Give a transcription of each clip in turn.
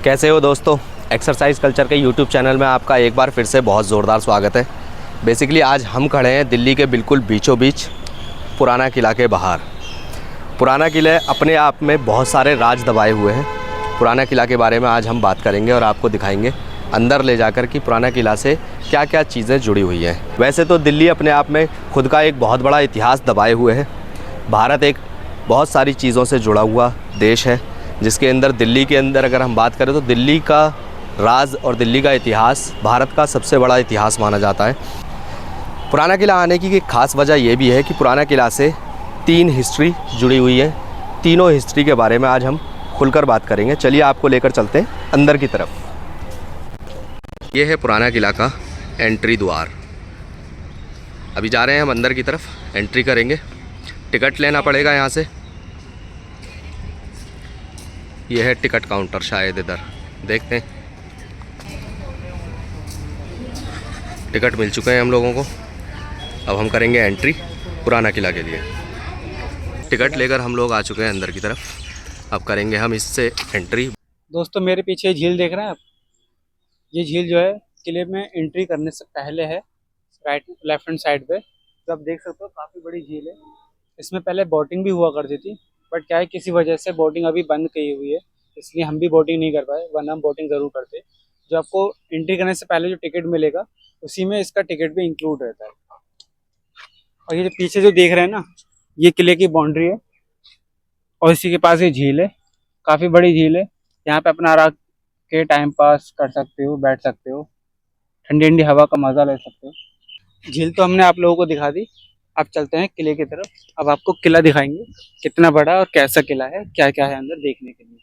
कैसे हो दोस्तों। एक्सरसाइज कल्चर के यूट्यूब चैनल में आपका एक बार फिर से बहुत ज़ोरदार स्वागत है। बेसिकली आज हम खड़े हैं दिल्ली के बिल्कुल बीचों बीच पुराना किला के बाहर। पुराना किले अपने आप में बहुत सारे राज दबाए हुए हैं। पुराना किला के बारे में आज हम बात करेंगे और आपको दिखाएंगे अंदर ले जाकर कि पुराना किला से क्या क्या चीज़ें जुड़ी हुई हैं। वैसे तो दिल्ली अपने आप में खुद का एक बहुत बड़ा इतिहास दबाए हुए है। भारत एक बहुत सारी चीज़ों से जुड़ा हुआ देश है, जिसके अंदर दिल्ली के अंदर अगर हम बात करें तो दिल्ली का राज और दिल्ली का इतिहास भारत का सबसे बड़ा इतिहास माना जाता है। पुराना किला आने की एक ख़ास वजह ये भी है कि पुराना किला से 3 हिस्ट्री जुड़ी हुई है। तीनों हिस्ट्री के बारे में आज हम खुलकर बात करेंगे। चलिए आपको लेकर चलते हैं अंदर की तरफ। ये है पुराना किला का एंट्री द्वार। अभी जा रहे हैं हम अंदर की तरफ, एंट्री करेंगे। टिकट लेना पड़ेगा यहाँ से। ये है टिकट काउंटर, शायद इधर देखते हैं। टिकट मिल चुके हैं हम लोगों को। अब हम करेंगे एंट्री पुराना किला के लिए। टिकट लेकर हम लोग आ चुके हैं अंदर की तरफ। अब करेंगे हम इससे एंट्री। दोस्तों मेरे पीछे झील देख रहे हैं आप। ये झील जो है किले में एंट्री करने से पहले है, राइट लेफ्ट हैंड साइड पे। तो आप देख सकते हो काफ़ी बड़ी झील है। इसमें पहले बोटिंग भी हुआ करती थी, बट क्या है किसी वजह से बोटिंग अभी बंद की हुई है, इसलिए हम भी बोटिंग नहीं कर पाए, वरना हम बोटिंग ज़रूर करते। जो आपको एंट्री करने से पहले जो टिकट मिलेगा उसी में इसका टिकट भी इंक्लूड रहता है। और ये जो पीछे जो देख रहे हैं ना, ये किले की बाउंड्री है और इसी के पास ये झील है। काफ़ी बड़ी झील है। यहाँ पे अपना आराम के टाइम पास कर सकते हो, बैठ सकते हो, ठंडी ठंडी हवा का मज़ा ले सकते हो। झील तो हमने आप लोगों को दिखा दी। अब चलते हैं किले की तरफ। अब आपको किला दिखाएंगे, कितना बड़ा और कैसा किला है, क्या क्या है अंदर देखने के लिए।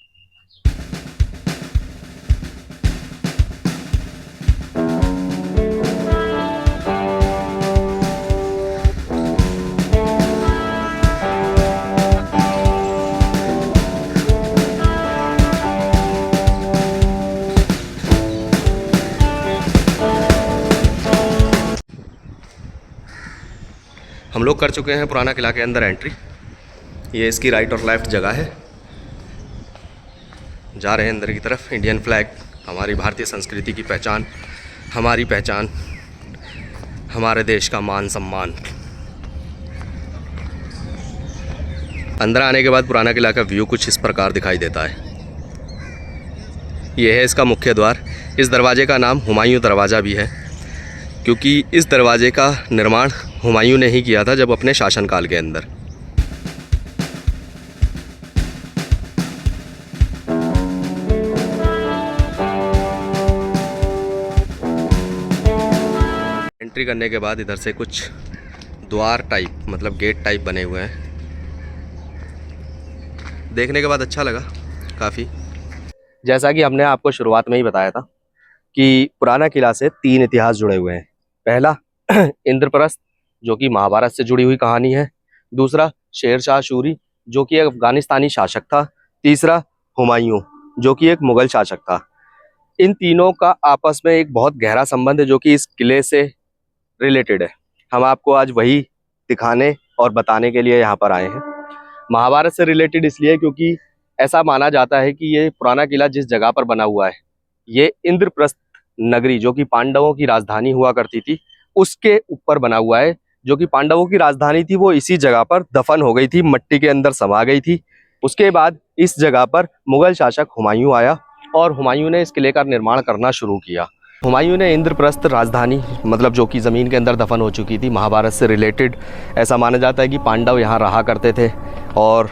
हम लोग कर चुके हैं पुराना किला के अंदर एंट्री। ये इसकी राइट और लेफ़्ट जगह है। जा रहे हैं अंदर की तरफ। इंडियन फ्लैग, हमारी भारतीय संस्कृति की पहचान, हमारी पहचान, हमारे देश का मान सम्मान। अंदर आने के बाद पुराना किला का व्यू कुछ इस प्रकार दिखाई देता है। यह है इसका मुख्य द्वार। इस दरवाजे का नाम हुमायूं दरवाज़ा भी है, क्योंकि इस दरवाजे का निर्माण हुमायूं ने ही किया था जब अपने शासनकाल के अंदर। एंट्री करने के बाद इधर से कुछ द्वार टाइप, मतलब गेट टाइप बने हुए हैं। देखने के बाद अच्छा लगा काफ़ी। जैसा कि हमने आपको शुरुआत में ही बताया था कि पुराना किला से 3 इतिहास जुड़े हुए हैं। पहला इंद्रप्रस्थ, जो कि महाभारत से जुड़ी हुई कहानी है। दूसरा शेरशाह सूरी, जो कि एक अफगानिस्तानी शासक था। तीसरा हुमायूं, जो कि एक मुगल शासक था। इन तीनों का आपस में एक बहुत गहरा संबंध है, जो कि इस किले से रिलेटेड है। हम आपको आज वही दिखाने और बताने के लिए यहाँ पर आए हैं। महाभारत से रिलेटेड इसलिए क्योंकि ऐसा माना जाता है कि ये पुराना किला जिस जगह पर बना हुआ है, ये इंद्रप्रस्थ नगरी, जो कि पांडवों की राजधानी हुआ करती थी, उसके ऊपर बना हुआ है। जो कि पांडवों की राजधानी थी वो इसी जगह पर दफन हो गई थी, मिट्टी के अंदर समा गई थी। उसके बाद इस जगह पर मुगल शासक हुमायूं आया और हुमायूं ने इस किले का निर्माण करना शुरू किया। हुमायूं ने इंद्रप्रस्थ राजधानी, मतलब जो कि ज़मीन के अंदर दफन हो चुकी थी, महाभारत से रिलेटेड ऐसा माना जाता है कि पांडव यहाँ रहा करते थे और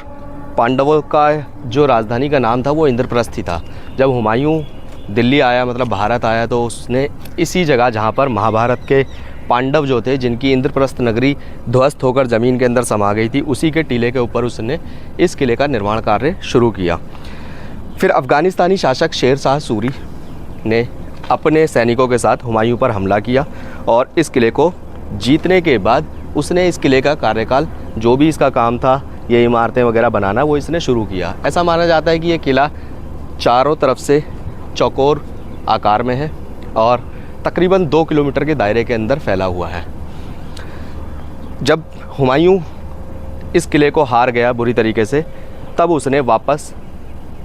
पांडवों का जो राजधानी का नाम था वो इंद्रप्रस्थ ही था। जब हुमायूं दिल्ली आया, मतलब भारत आया, तो उसने इसी जगह जहाँ पर महाभारत के पांडव जो थे, जिनकी इंद्रप्रस्थ नगरी ध्वस्त होकर ज़मीन के अंदर समा गई थी, उसी के टीले के ऊपर उसने इस किले का निर्माण कार्य शुरू किया। फिर अफ़गानिस्तानी शासक शेरशाह सूरी ने अपने सैनिकों के साथ हुमायूं पर हमला किया और इस किले को जीतने के बाद उसने इस किले का कार्यकाल, जो भी इसका काम था, ये इमारतें वगैरह बनाना, वो इसने शुरू किया। ऐसा माना जाता है कि ये किला चारों तरफ से चौकोर आकार में है और तकरीबन 2 किलोमीटर के दायरे के अंदर फैला हुआ है। जब हुमायूं इस किले को हार गया बुरी तरीके से, तब उसने वापस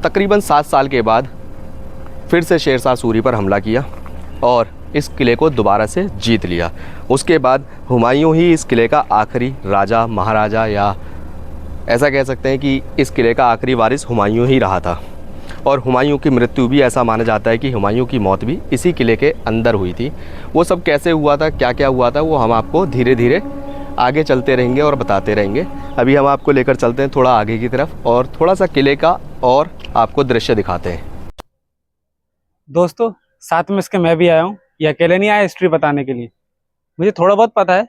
तकरीबन 7 साल के बाद फिर से शेरशाह सूरी पर हमला किया और इस किले को दोबारा से जीत लिया। उसके बाद हुमायूं ही इस किले का आखिरी राजा महाराजा, या ऐसा कह सकते हैं कि इस किले का आखिरी वारिस हुमायूं ही रहा था। और हुमायूं की मृत्यु भी ऐसा माना जाता है कि हुमायूं की मौत भी इसी किले के अंदर हुई थी। वो सब कैसे हुआ था, क्या क्या हुआ था, वो हम आपको धीरे धीरे आगे चलते रहेंगे और बताते रहेंगे। अभी हम आपको लेकर चलते हैं थोड़ा आगे की तरफ और थोड़ा सा किले का और आपको दृश्य दिखाते हैं। दोस्तों साथ में इसके मैं भी आया हूँ, ये अकेले नहीं आया हिस्ट्री बताने के लिए। मुझे थोड़ा बहुत पता है,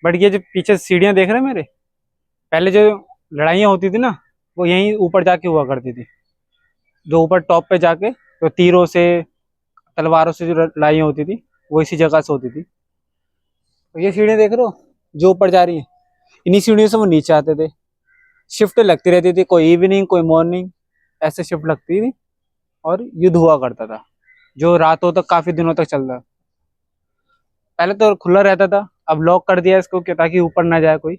बट ये जो पीछे सीढ़ियाँ देख रहे हैं मेरे, पहले जो लड़ाइयाँ होती थी ना, वो यहीं ऊपर जाके हुआ करती थी। जो ऊपर टॉप पे जाके तो तीरों से तलवारों से जो लड़ाइयाँ होती थी वो इसी जगह से होती थी। तो ये सीढ़ियाँ देख रहे हो जो ऊपर जा रही है, इन्हीं सीढ़ियों से वो नीचे आते थे। शिफ्ट लगती रहती थी, कोई इवनिंग कोई मॉर्निंग, ऐसे शिफ्ट लगती थी और युद्ध हुआ करता था जो रातों तक काफी दिनों तक चलता। पहले तो खुला रहता था, अब लॉक कर दिया इसको ताकि ऊपर ना जाए कोई।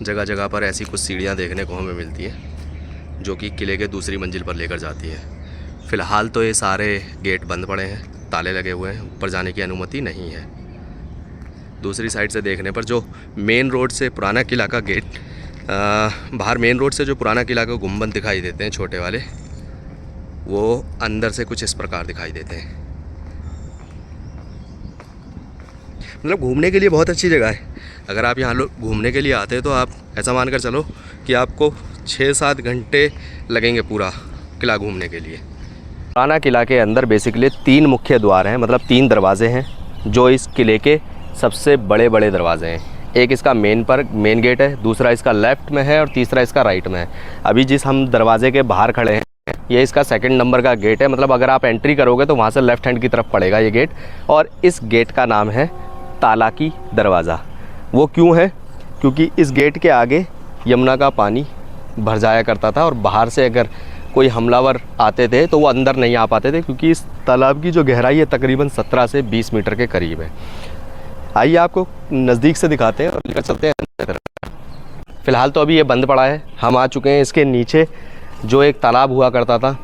जगह जगह पर ऐसी कुछ सीढ़ियाँ देखने को हमें मिलती हैं जो कि किले के दूसरी मंजिल पर लेकर जाती है। फ़िलहाल तो ये सारे गेट बंद पड़े हैं, ताले लगे हुए हैं, ऊपर जाने की अनुमति नहीं है। दूसरी साइड से देखने पर जो मेन रोड से पुराना किला का गेट, बाहर मेन रोड से जो पुराना किला का गुंबद दिखाई देते हैं छोटे वाले, वो अंदर से कुछ इस प्रकार दिखाई देते हैं। मतलब घूमने के लिए बहुत अच्छी जगह है। अगर आप यहाँ लोग घूमने के लिए आते हैं तो आप ऐसा मानकर चलो कि आपको 6-7 घंटे लगेंगे पूरा किला घूमने के लिए। पुराना किला के अंदर बेसिकली 3 मुख्य द्वार हैं, मतलब 3 दरवाजे हैं जो इस किले के सबसे बड़े बड़े दरवाजे हैं। एक इसका मेन गेट है, दूसरा इसका लेफ़्ट में है और तीसरा इसका राइट में है। अभी जिस हम दरवाजे के बाहर खड़े हैं ये इसका 2nd नंबर का गेट है। मतलब अगर आप एंट्री करोगे तो वहाँ से लेफ़्ट हैंड की तरफ पड़ेगा ये गेट, और इस गेट का नाम है तालाकी दरवाज़ा। वो क्यों है? क्योंकि इस गेट के आगे यमुना का पानी भर जाया करता था और बाहर से अगर कोई हमलावर आते थे तो वो अंदर नहीं आ पाते थे, क्योंकि इस तालाब की जो गहराई है तकरीबन 17 से 20 मीटर के करीब है। आइए आपको नज़दीक से दिखाते हैं और लेकर चलते हैं। फ़िलहाल तो अभी ये बंद पड़ा है। हम आ चुके हैं इसके नीचे जो एक तालाब हुआ करता था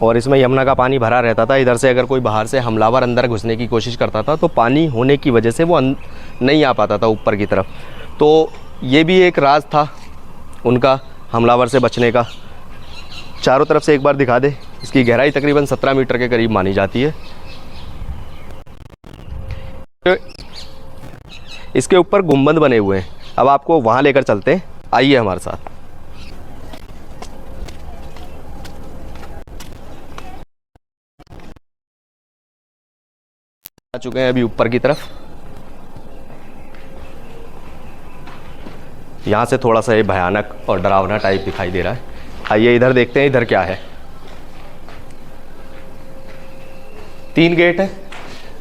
और इसमें यमुना का पानी भरा रहता था। इधर से अगर कोई बाहर से हमलावर अंदर घुसने की कोशिश करता था तो पानी होने की वजह से वो नहीं आ पाता था ऊपर की तरफ। तो ये भी एक राज था उनका हमलावर से बचने का। चारों तरफ से एक बार दिखा दे। इसकी गहराई तकरीबन 17 मीटर के करीब मानी जाती है। इसके ऊपर गुंबद बने हुए हैं। अब आपको वहाँ लेकर चलते हैं, आइए हमारे साथ। आ चुके हैं अभी ऊपर की तरफ। यहाँ से थोड़ा सा ये भयानक और डरावना टाइप दिखाई दे रहा है। आइए इधर देखते हैं इधर क्या है। 3 गेट है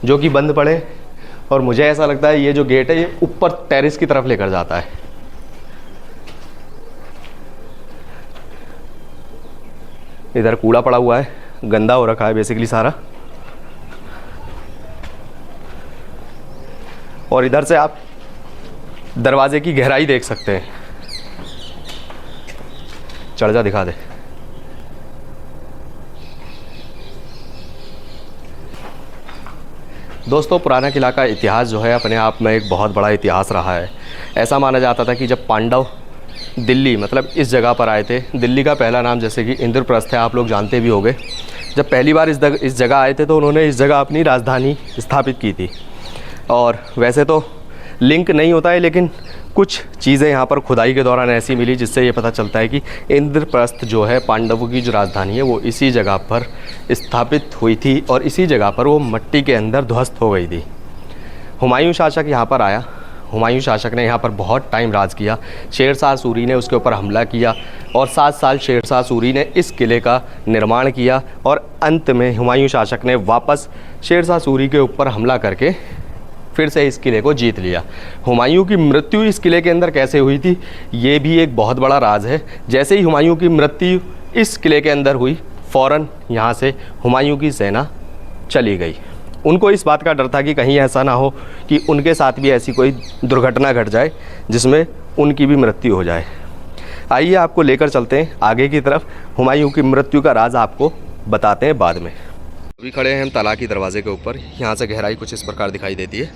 जो कि बंद पड़े, और मुझे ऐसा लगता है ये जो गेट है ये ऊपर टेरेस की तरफ लेकर जाता है। इधर कूड़ा पड़ा हुआ है, गंदा हो रखा है बेसिकली सारा। और इधर से आप दरवाजे की गहराई देख सकते हैं। चढ़ जा, दिखा दे। दोस्तों पुराना किला का इतिहास जो है अपने आप में एक बहुत बड़ा इतिहास रहा है। ऐसा माना जाता था कि जब पांडव दिल्ली, मतलब इस जगह पर आए थे, दिल्ली का पहला नाम जैसे कि इंद्रप्रस्थ है, आप लोग जानते भी होंगे। जब पहली बार इस जगह आए थे तो उन्होंने इस जगह अपनी राजधानी स्थापित की थी। और वैसे तो लिंक नहीं होता है, लेकिन कुछ चीज़ें यहाँ पर खुदाई के दौरान ऐसी मिली जिससे ये पता चलता है कि इंद्रप्रस्थ जो है पांडवों की जो राजधानी है वो इसी जगह पर स्थापित हुई थी और इसी जगह पर वो मिट्टी के अंदर ध्वस्त हो गई थी। हुमायूं शासक यहाँ पर आया। हुमायूं शासक ने यहाँ पर बहुत टाइम राज किया। शेरशाह सूरी ने उसके ऊपर हमला किया और 7 साल शेरशाह सूरी ने इस किले का निर्माण किया और अंत में हुमायूं शासक ने वापस शेरशाह सूरी के ऊपर हमला करके फिर से इस किले को जीत लिया। हुमायूं की मृत्यु इस किले के अंदर कैसे हुई थी ये भी एक बहुत बड़ा राज है। जैसे ही हुमायूं की मृत्यु इस किले के अंदर हुई, फ़ौरन यहाँ से हुमायूं की सेना चली गई। उनको इस बात का डर था कि कहीं ऐसा ना हो कि उनके साथ भी ऐसी कोई दुर्घटना घट जाए जिसमें उनकी भी मृत्यु हो जाए। आइए आपको लेकर चलते हैं आगे की तरफ, हुमायूं की मृत्यु का राज आपको बताते हैं बाद में। अभी खड़े हैं हम ताला की दरवाजे के ऊपर। यहाँ से गहराई कुछ इस प्रकार दिखाई देती है।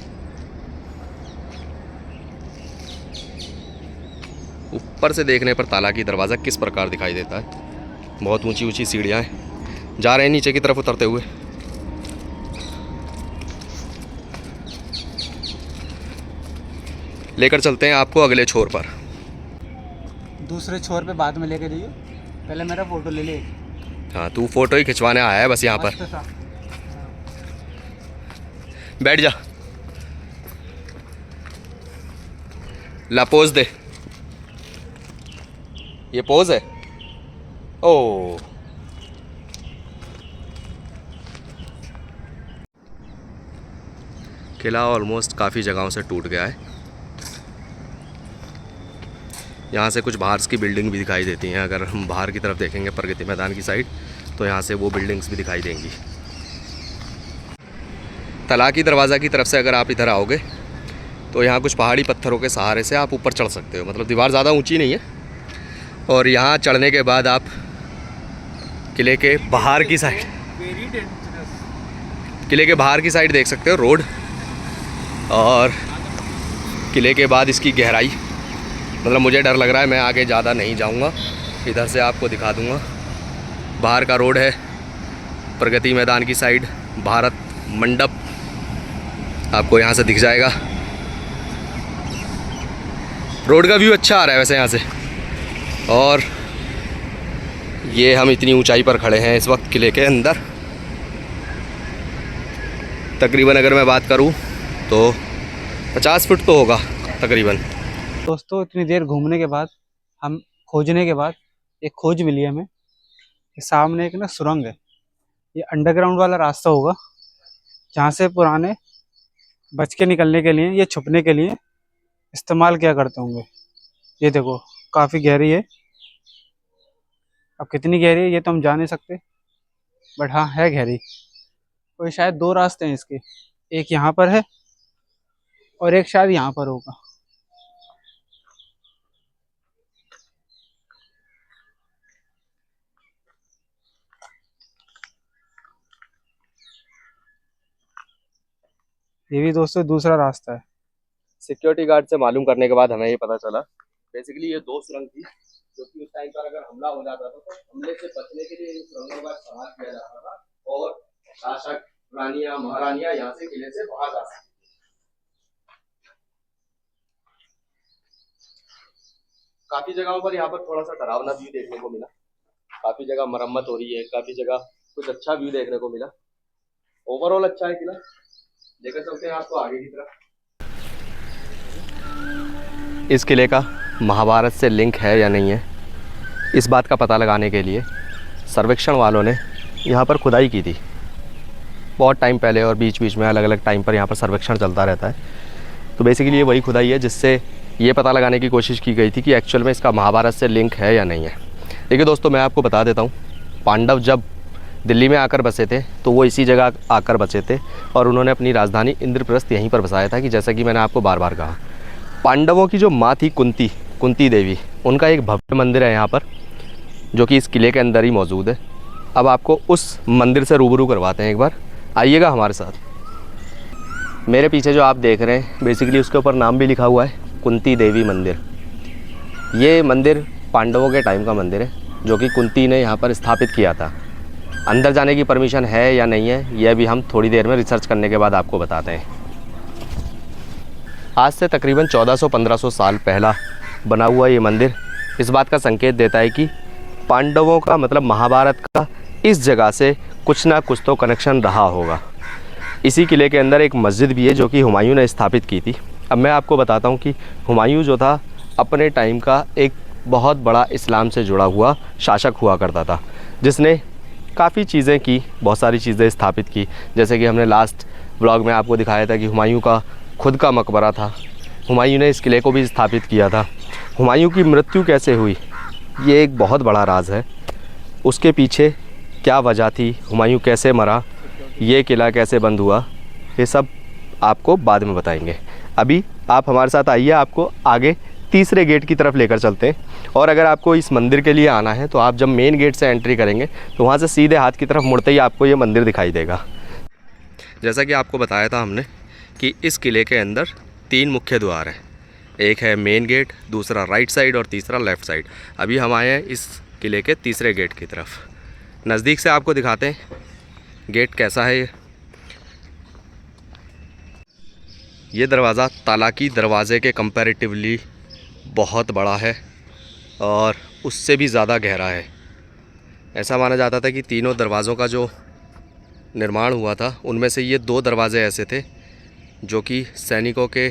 ऊपर से देखने पर ताला की दरवाज़ा किस प्रकार दिखाई देता है। बहुत ऊंची ऊंची सीढ़ियाँ हैं। जा रहे हैं नीचे की तरफ उतरते हुए। लेकर चलते हैं आपको अगले छोर पर। दूसरे छोर पे बाद में लेके जाइए, पहले मेरा फोटो ले ले। हाँ, तू फोटो ही खिंचवाने आया है बस यहाँ पर। बैठ जा, ला पोज दे। ये पोज है। ओ किला ऑलमोस्ट काफ़ी जगहों से टूट गया है। यहाँ से कुछ बाहर की बिल्डिंग भी दिखाई देती हैं। अगर हम बाहर की तरफ देखेंगे प्रगति मैदान की साइड, तो यहाँ से वो बिल्डिंग्स भी दिखाई देंगी। ताला की दरवाज़ा की तरफ से अगर आप इधर आओगे तो यहाँ कुछ पहाड़ी पत्थरों के सहारे से आप ऊपर चढ़ सकते हो। मतलब दीवार ज़्यादा ऊंची नहीं है। और यहाँ चढ़ने के बाद आप किले के बाहर की साइड, किले के बाहर की साइड देख सकते हो रोड। और किले के बाद इसकी गहराई, मतलब मुझे डर लग रहा है, मैं आगे ज़्यादा नहीं जाऊंगा। इधर से आपको दिखा दूंगा। बाहर का रोड है, प्रगति मैदान की साइड, भारत मंडप आपको यहाँ से दिख जाएगा। रोड का व्यू अच्छा आ रहा है वैसे यहाँ से। और ये हम इतनी ऊंचाई पर खड़े हैं इस वक्त किले के अंदर। तकरीबन अगर मैं बात करूँ तो 50 फुट तो होगा तकरीबन। दोस्तों, इतनी देर घूमने के बाद, हम खोजने के बाद एक खोज मिली हमें। ये सामने एक ना सुरंग है। ये अंडरग्राउंड वाला रास्ता होगा, जहाँ से पुराने बच के निकलने के लिए, ये छुपने के लिए इस्तेमाल किया करते होंगे। ये देखो, काफ़ी गहरी है। अब कितनी गहरी है ये तो हम जा नहीं सकते, बट हाँ है गहरी। और शायद 2 रास्ते हैं इसके, एक यहाँ पर है और एक शायद यहाँ पर होगा। ये भी दोस्तों दूसरा रास्ता है। सिक्योरिटी गार्ड से मालूम करने के बाद हमें ये पता चला, बेसिकली ये 2 सुरंग थी, जो कि उस टाइम पर अगर हमला हो जाता था तो हमले से बचने के लिए इन सुरंगों का इस्तेमाल किया जाता था। और शासक, रानियां, महारानियां यहाँ से किले से बाहर जा सकती। काफी जगहों पर यहाँ पर थोड़ा सा डरावना व्यू देखने को मिला। काफी जगह मरम्मत हो रही है, काफी जगह कुछ अच्छा व्यू देखने को मिला। ओवरऑल अच्छा है किला। लेकर चलते हैं आपको आगे की तरफ। इस किले का महाभारत से लिंक है या नहीं है, इस बात का पता लगाने के लिए सर्वेक्षण वालों ने यहाँ पर खुदाई की थी बहुत टाइम पहले। और बीच बीच में अलग अलग टाइम पर यहाँ पर सर्वेक्षण चलता रहता है। तो बेसिकली ये वही खुदाई है जिससे ये पता लगाने की कोशिश की गई थी कि एक्चुअल में इसका महाभारत से लिंक है या नहीं है। देखिए दोस्तों, मैं आपको बता देता हूँ, पांडव जब दिल्ली में आकर बसे थे तो वो इसी जगह आकर बसे थे। और उन्होंने अपनी राजधानी इंद्रप्रस्थ यहीं पर बसाया था। कि जैसा कि मैंने आपको बार बार कहा, पांडवों की जो माँ थी कुंती देवी, उनका एक भव्य मंदिर है यहाँ पर, जो कि इस किले के अंदर ही मौजूद है। अब आपको उस मंदिर से रूबरू करवाते हैं एक बार, आइएगा हमारे साथ। मेरे पीछे जो आप देख रहे हैं, बेसिकली उसके ऊपर नाम भी लिखा हुआ है, कुंती देवी मंदिर। ये मंदिर पांडवों के टाइम का मंदिर है, जो कि कुंती ने यहाँ पर स्थापित किया था। अंदर जाने की परमिशन है या नहीं है, यह भी हम थोड़ी देर में रिसर्च करने के बाद आपको बताते हैं। आज से तकरीबन 1400-1500 साल पहला बना हुआ ये मंदिर इस बात का संकेत देता है कि पांडवों का, मतलब महाभारत का, इस जगह से कुछ ना कुछ तो कनेक्शन रहा होगा। इसी किले के अंदर एक मस्जिद भी है, जो कि हुमायूं ने स्थापित की थी। अब मैं आपको बताता हूँ कि हुमायूं जो था, अपने टाइम का एक बहुत बड़ा इस्लाम से जुड़ा हुआ शासक हुआ करता था, जिसने काफ़ी चीज़ें की, बहुत सारी चीज़ें स्थापित की। जैसे कि हमने लास्ट व्लॉग में आपको दिखाया था कि हुमायूं का खुद का मकबरा था। हुमायूं ने इस किले को भी स्थापित किया था। हुमायूं की मृत्यु कैसे हुई, ये एक बहुत बड़ा राज है। उसके पीछे क्या वजह थी, हुमायूं कैसे मरा, ये किला कैसे बंद हुआ, ये सब आपको बाद में बताएंगे। अभी आप हमारे साथ आइए, आपको आगे तीसरे गेट की तरफ लेकर चलते हैं। और अगर आपको इस मंदिर के लिए आना है तो आप जब मेन गेट से एंट्री करेंगे तो वहाँ से सीधे हाथ की तरफ मुड़ते ही आपको ये मंदिर दिखाई देगा। जैसा कि आपको बताया था हमने कि इस किले के अंदर 3 मुख्य द्वार हैं। एक है मेन गेट, दूसरा राइट साइड और तीसरा लेफ़्ट साइड। अभी हम आए हैं इस किले के तीसरे गेट की तरफ। नज़दीक से आपको दिखाते हैं गेट कैसा है। ये दरवाज़ा तालाकी दरवाज़े के कंपैरेटिवली बहुत बड़ा है और उससे भी ज़्यादा गहरा है। ऐसा माना जाता था कि तीनों दरवाज़ों का जो निर्माण हुआ था उनमें से ये 2 दरवाज़े ऐसे थे जो कि सैनिकों के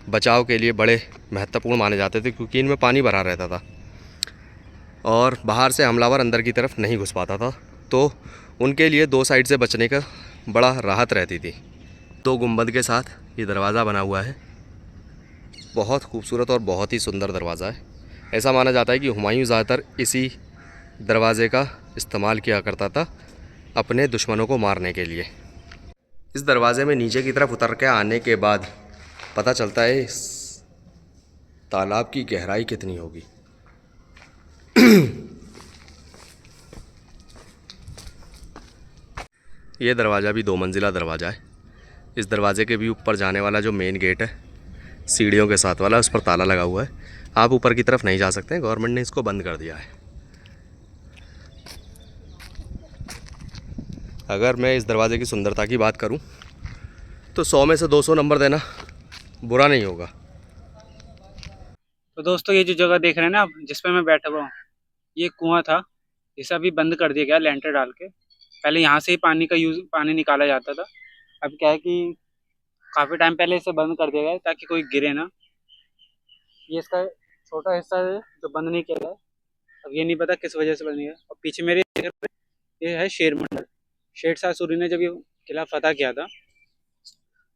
बचाव के लिए बड़े महत्वपूर्ण माने जाते थे, क्योंकि इनमें पानी भरा रहता था और बाहर से हमलावर अंदर की तरफ नहीं घुस पाता था, तो उनके लिए 2 साइड से बचने का बड़ा राहत रहती थी। 2 गुंबद के साथ ये दरवाज़ा बना हुआ है। बहुत खूबसूरत और बहुत ही सुंदर दरवाज़ा है। ऐसा माना जाता है कि हुमायूं ज़्यादातर इसी दरवाज़े का इस्तेमाल किया करता था अपने दुश्मनों को मारने के लिए। इस दरवाज़े में नीचे की तरफ उतर के आने के बाद पता चलता है इस तालाब की गहराई कितनी होगी। ये दरवाज़ा भी 2 मंजिला दरवाज़ा है। इस दरवाज़े के भी ऊपर जाने वाला जो मेन गेट है सीढ़ियों के साथ वाला, उस पर ताला लगा हुआ है। आप ऊपर की तरफ नहीं जा सकते हैं, गवर्नमेंट ने इसको बंद कर दिया है। अगर मैं इस दरवाज़े की सुंदरता की बात करूं तो 100 में से 200 नंबर देना बुरा नहीं होगा। तो दोस्तों ये जो जगह देख रहे हैं ना आप, जिस पे मैं बैठा हुआ हूँ, ये कुआं था जिसे अभी बंद कर दिया गया लेंटर डाल के। पहले यहाँ से ही पानी निकाला जाता था। अब क्या है कि काफ़ी टाइम पहले इसे बंद कर दिया गया है ताकि कोई गिरे ना। ये इसका छोटा हिस्सा है जो बंद नहीं किया गया है। अब ये नहीं पता किस वजह से बंद नहीं किया। और पीछे मेरे ये है शेर मंडल। शेरशाह सूरी ने जब ये किला फतह किया था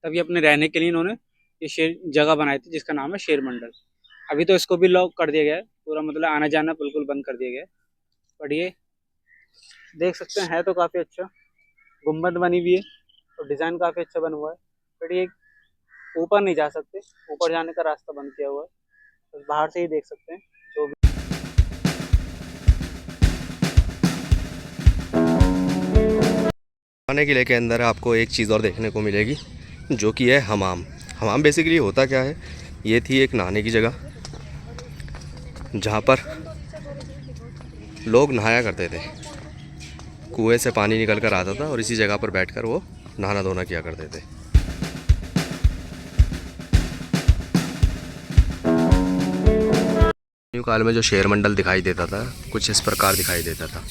तब ये अपने रहने के लिए इन्होंने ये शेर जगह बनाई थी जिसका नाम है शेर मंडल। अभी तो इसको भी लॉक कर दिया गया है, पूरा मतलब आना जाना बिल्कुल बंद कर दिया गया है। बट ये देख सकते हैं है तो काफ़ी अच्छा, गुम्बद बनी हुई है और डिज़ाइन काफ़ी अच्छा बना हुआ है। बट ये ऊपर नहीं जा सकते, ऊपर जाने का रास्ता बंद किया हुआ है, बस बाहर से ही देख सकते हैं जो भी। पुराने किले के अंदर आपको एक चीज़ और देखने को मिलेगी जो कि है हमाम। हमाम बेसिकली होता क्या है, ये थी एक नहाने की जगह जहाँ पर लोग नहाया करते थे। कुएं से पानी निकल कर आता था और इसी जगह पर बैठकर वो नहाना धोना किया करते थे। न्यू काल में जो शेर मंडल दिखाई देता था कुछ इस प्रकार दिखाई देता था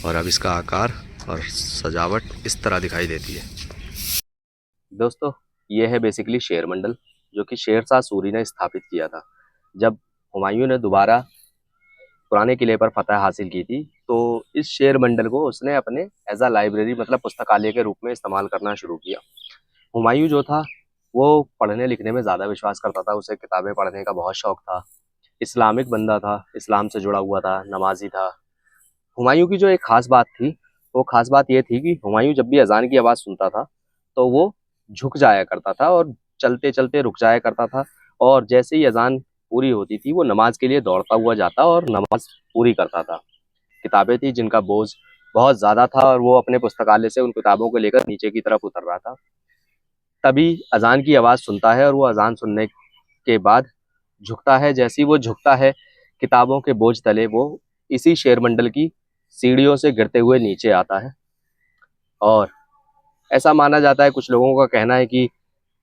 और अब इसका आकार और सजावट इस तरह दिखाई देती है। दोस्तों ये है बेसिकली शेर मंडल जो कि शेरशाह सूरी ने स्थापित किया था। जब हुमायूं ने दोबारा पुराने किले पर फतह हासिल की थी तो इस शेर मंडल को उसने अपने एज अ लाइब्रेरी मतलब पुस्तकालय के रूप में इस्तेमाल करना शुरू किया। हुमायूं जो था वो पढ़ने लिखने में ज़्यादा विश्वास करता था, उसे किताबें पढ़ने का बहुत शौक था, इस्लामिक बंदा था, इस्लाम से जुड़ा हुआ था, नमाजी था। हुमायूं की जो एक ख़ास बात थी वो ख़ास बात ये थी कि हुमायूं जब भी अजान की आवाज़ सुनता था तो वो झुक जाया करता था और चलते चलते रुक जाया करता था, और जैसे ही अजान पूरी होती थी वो नमाज के लिए दौड़ता हुआ जाता और नमाज पूरी करता था। किताबें थी जिनका बोझ बहुत ज़्यादा था और वो अपने पुस्तकालय से उन किताबों को लेकर नीचे की तरफ उतर रहा था। तभी अजान की आवाज़ सुनता है और वो अजान सुनने के बाद झुकता है। जैसे ही वो झुकता है किताबों के बोझ तले वो इसी शेरमंडल की सीढ़ियों से गिरते हुए नीचे आता है। और ऐसा माना जाता है, कुछ लोगों का कहना है कि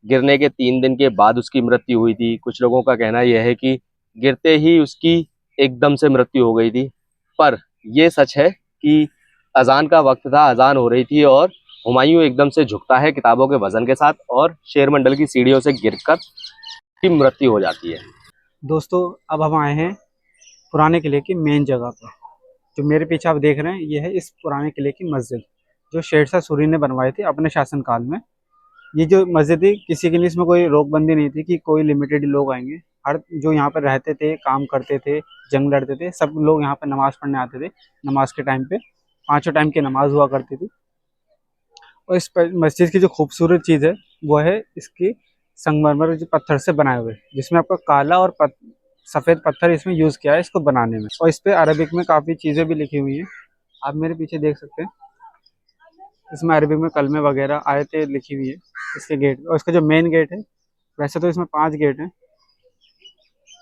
गिरने के 3 दिन के बाद उसकी मृत्यु हुई थी। कुछ लोगों का कहना यह है कि गिरते ही उसकी एकदम से मृत्यु हो गई थी। पर यह सच है कि अजान का वक्त था, अजान हो रही थी और हुमायूं एकदम से झुकता है किताबों के वजन के साथ और शेरमंडल की सीढ़ियों से गिरकर की मृत्यु हो जाती है। दोस्तों अब हम आए हैं पुराने किले की मेन जगह पर। जो मेरे पीछे आप देख रहे हैं ये है इस पुराने किले की मस्जिद जो शेरशाह सूरी ने बनवाई थी अपने शासनकाल में। ये जो मस्जिद थी किसी के लिए इसमें कोई रोकबंदी नहीं थी कि कोई लिमिटेड लोग आएंगे। हर जो यहाँ पर रहते थे, काम करते थे, जंग लड़ते थे, सब लोग यहाँ पर नमाज़ पढ़ने आते थे। नमाज के टाइम पे 5 टाइम की नमाज हुआ करती थी। और इस मस्जिद की जो खूबसूरत चीज़ है वो है इसकी संगमरमर जो पत्थर से बनाए हुए, जिसमें आपका काला और सफ़ेद पत्थर इसमें यूज़ किया है इसको बनाने में। और इस पे अरबिक में काफ़ी चीज़ें भी लिखी हुई हैं, आप मेरे पीछे देख सकते हैं। इसमें अरबिक में कलमे वगैरह आयतें लिखी हुई है इसके गेट पे। और इसका जो मेन गेट है, वैसे तो इसमें 5 गेट हैं,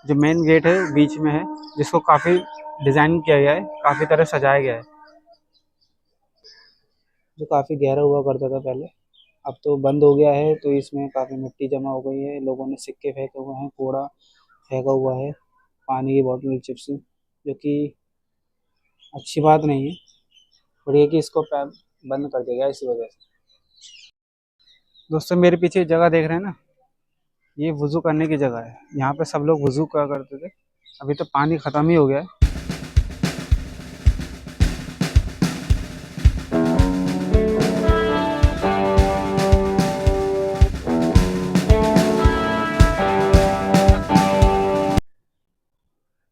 जो मेन गेट है बीच में है, जिसको काफ़ी डिज़ाइन किया गया है, काफ़ी तरह सजाया गया है, जो काफ़ी गहरा हुआ करता था पहले, अब तो बंद हो गया है। तो इसमें काफ़ी मिट्टी जमा हो गई है, लोगों ने सिक्के फेंके हुए हैं, कूड़ा फेंका हुआ है, पानी की बोतल, चिप्स, जो कि अच्छी बात नहीं है। और ये कि इसको बंद कर दिया गया इसी वजह से। दोस्तों मेरे पीछे जगह देख रहे हैं ना, ये वज़ू करने की जगह है। यहाँ पे सब लोग वज़ू क्या करते थे, अभी तो पानी ख़त्म ही हो गया है।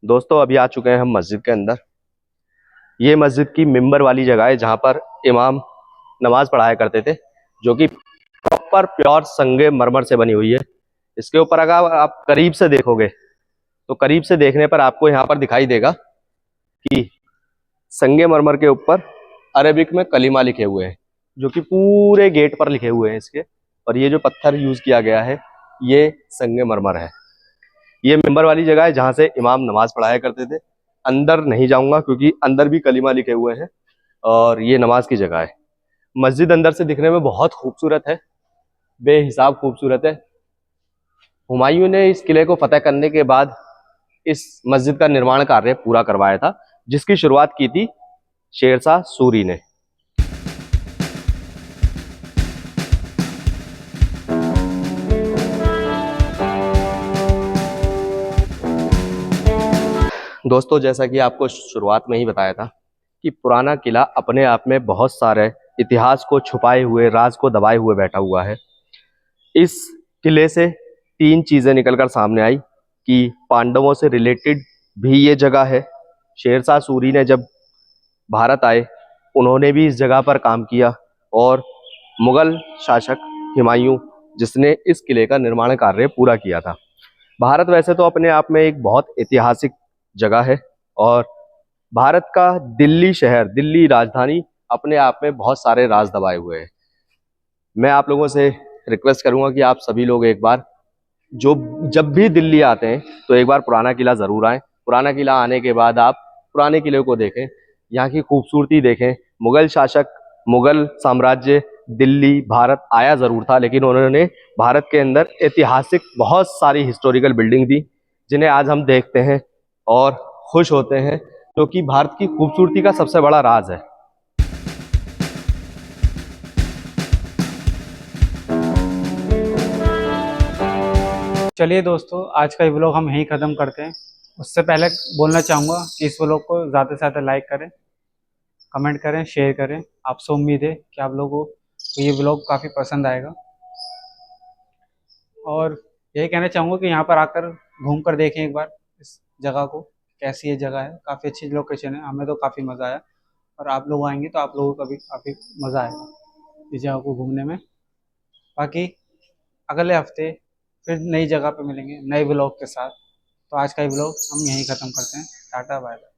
दोस्तों अभी आ चुके हैं हम मस्जिद के अंदर। ये मस्जिद की मिंबर वाली जगह है जहाँ पर इमाम नमाज पढ़ाया करते थे, जो कि प्रॉपर प्योर संगे मरमर से बनी हुई है। इसके ऊपर अगर आप करीब से देखोगे तो करीब से देखने पर आपको यहाँ पर दिखाई देगा कि संगे मरमर के ऊपर अरेबिक में कलीमा लिखे हुए हैं, जो कि पूरे गेट पर लिखे हुए हैं इसके। और ये जो पत्थर यूज किया गया है ये संगे मरमर है। ये मिंबर वाली जगह है जहाँ से इमाम नमाज पढ़ाया करते थे। अंदर नहीं जाऊंगा क्योंकि अंदर भी कलीमा लिखे हुए हैं और ये नमाज की जगह है। मस्जिद अंदर से दिखने में बहुत खूबसूरत है, बेहिसाब खूबसूरत है। हुमायूं ने इस किले को फतेह करने के बाद इस मस्जिद का निर्माण कार्य पूरा करवाया था, जिसकी शुरुआत की थी शेरशाह सूरी ने। दोस्तों जैसा कि आपको शुरुआत में ही बताया था कि पुराना किला अपने आप में बहुत सारे इतिहास को छुपाए हुए, राज को दबाए हुए बैठा हुआ है। इस किले से 3 चीजें निकलकर सामने आई कि पांडवों से रिलेटेड भी ये जगह है। शेरशाह सूरी ने जब भारत आए उन्होंने भी इस जगह पर काम किया, और मुगल शासक हुमायूं जिसने इस किले का निर्माण कार्य पूरा किया था। भारत वैसे तो अपने आप में एक बहुत ऐतिहासिक जगह है, और भारत का दिल्ली शहर, दिल्ली राजधानी अपने आप में बहुत सारे राज दबाए हुए हैं। मैं आप लोगों से रिक्वेस्ट करूंगा कि आप सभी लोग एक बार जब भी दिल्ली आते हैं तो एक बार पुराना किला ज़रूर आएँ। पुराना किला आने के बाद आप पुराने किले को देखें, यहाँ की खूबसूरती देखें। मुगल शासक, मुगल साम्राज्य दिल्ली, भारत आया ज़रूर था, लेकिन उन्होंने भारत के अंदर ऐतिहासिक बहुत सारी हिस्टोरिकल बिल्डिंग दी, जिन्हें आज हम देखते हैं और खुश होते हैं, जो कि भारत की खूबसूरती का सबसे बड़ा राज है। चलिए दोस्तों, आज का ये व्लॉग हम यहीं ख़त्म करते हैं। उससे पहले बोलना चाहूँगा कि इस व्लॉग को ज़्यादा से ज़्यादा लाइक करें, कमेंट करें, शेयर करें। आपसे उम्मीद है कि आप लोगों को ये व्लॉग काफ़ी पसंद आएगा। और यही कहना चाहूँगा कि यहाँ पर आकर घूम कर देखें एक बार इस जगह को, कैसी ये जगह है। काफ़ी अच्छी लोकेशन है, हमें तो काफ़ी मज़ा आया, और आप लोग आएंगे तो आप लोगों को भी काफ़ी मज़ा आएगा इस जगह को घूमने में। बाकी अगले हफ्ते फिर नई जगह पे मिलेंगे नए व्लॉग के साथ। तो आज का ये व्लॉग हम यहीं ख़त्म करते हैं। Tata bye bye.